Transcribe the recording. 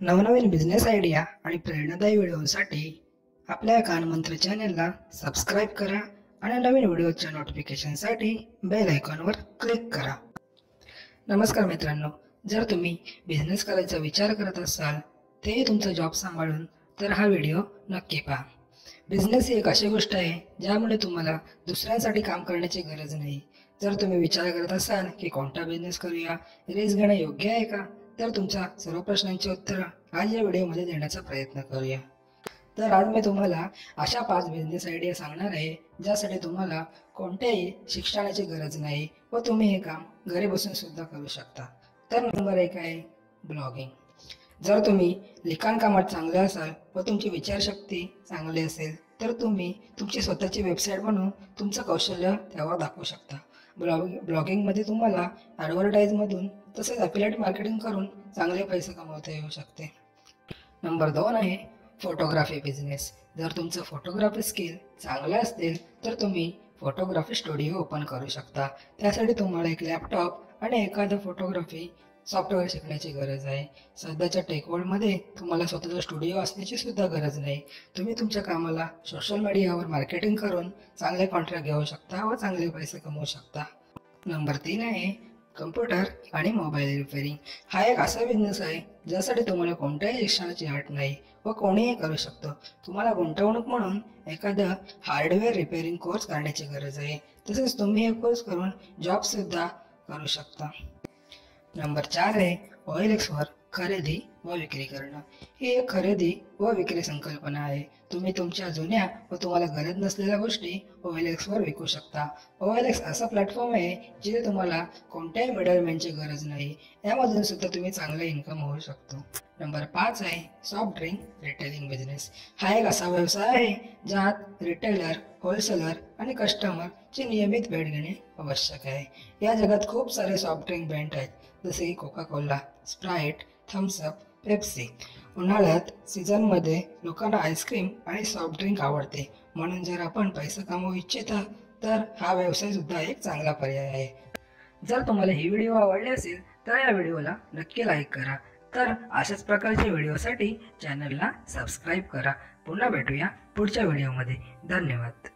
नवनवीन business idea आणि प्रेरणादायी व्हिडिओसाठी आपल्या कानमंत्र चॅनलला सबस्क्राईब करा आणि नवीन व्हिडिओच्या नोटिफिकेशनसाठी बेल आयकॉनवर क्लिक करा। नमस्कार मित्रांनो, जर तुम्ही बिझनेस करायचा विचार करत असाल ते तुमचा जॉब सांभाळून तर हा व्हिडिओ नक्की पहा। बिझनेस ही एक अशी गोष्ट आहे ज्यामुळे तुम्हाला दुसऱ्यांसाठी काम करण्याची गरज नाही। जर तुम्ही विचार करत असाल की कोणता बिझनेस करूया, रिस्क घेणं योग्य आहे का, तर तुमच्या सर्व प्रश्नांची उत्तरं आज या व्हिडिओमध्ये देण्याचा प्रयत्न करूया। तर आज मी तुम्हाला अशा 5 बिझनेस आयडिया सांगणार आहे ज्यासाठी तुम्हाला कोणत्याही शिक्षणाची गरज नाही व तुम्ही हे काम घरी बसून सुद्धा करू शकता। तर नंबर 1 आहे ब्लॉगिंग। जर तुम्ही लिखाण कामात चांगले असाल व तुमची विचारशक्ती चांगली असेल तर तुम्ही तुमची स्वतःची वेबसाईट बनवून तुमचं कौशल्य त्यावर दाखवू शकता। ब्लॉगिंगमध्ये तुम्हाला ॲडव्हर्टाईजमधून तसेच अफिलिएट मार्केटिंग करून चांगले पैसे कमवता येऊ शकते। नंबर 2 आहे फोटोग्राफी बिझनेस। जर तुमचं फोटोग्राफी स्किल चांगलं असेल तर तुम्ही फोटोग्राफी स्टुडिओ ओपन करू शकता। त्यासाठी तुम्हाला एक लॅपटॉप आणि एखादं फोटोग्राफी सॉफ्टवेअर शिकण्याची गरज आहे। सध्याच्या टेक वर्ल्डमध्ये तुम्हाला स्वतःचा स्टुडिओ असण्याची सुद्धा गरज नाही। तुम्ही तुमच्या कामाला सोशल मीडियावर मार्केटिंग करून चांगले कॉन्ट्रॅक्ट घेऊ शकता व चांगले पैसे कमवू शकता। नंबर 3 आहे कम्प्युटर आणि मोबाईल रिपेअरिंग। हा एक असा बिझनेस आहे ज्यासाठी तुम्हाला कोणत्याही शिक्षणाची अट नाही व कोणीही करू शकतो। तुम्हाला गुंतवणूक म्हणून एखादा हार्डवेअर रिपेअरिंग कोर्स करण्याची गरज आहे, तसेच तुम्ही हे कोर्स करून जॉब सुद्धा करू शकता। नंबर 4 आहे OLXवर खरेदी व विक्री करणं। ही एक खरेदी व विक्री संकल्पना आहे। तुम्ही तुमच्या जुन्या व तुम्हाला गरज नसलेल्या गोष्टी OLXवर विकू शकता। OLX असा प्लॅटफॉर्म आहे जिथे तुम्हाला कोणत्याही मिडलमॅनची गरज नाही। यामधून सुद्धा तुम्ही चांगले इन्कम होऊ शकतो। नंबर 5 आहे सॉफ्ट ड्रिंक रिटेलिंग बिझनेस। हा एक असा व्यवसाय आहे ज्यात रिटेलर, होलसेलर आणि कस्टमरची नियमित भेट घेणे आवश्यक आहे। या जगात खूप सारे सॉफ्ट ड्रिंक ब्रँड आहेत जसे की Coca Cola, Sprite, Thums Up, Pepsi. उन्हाळ्यात सीझनमध्ये लोकांना आईस्क्रीम आणि सॉफ्ट ड्रिंक आवडते, म्हणून जर आपण पैसे कमवू इच्छिता तर हा व्यवसाय सुद्धा एक चांगला पर्याय आहे। जर तुम्हाला ही व्हिडिओ आवडली असेल तर या व्हिडिओला नक्की लाईक करा। तर अशाच प्रकारच्या व्हिडिओसाठी चॅनलला सबस्क्राईब करा। पुन्हा भेटूया पुढच्या व्हिडिओमध्ये। धन्यवाद।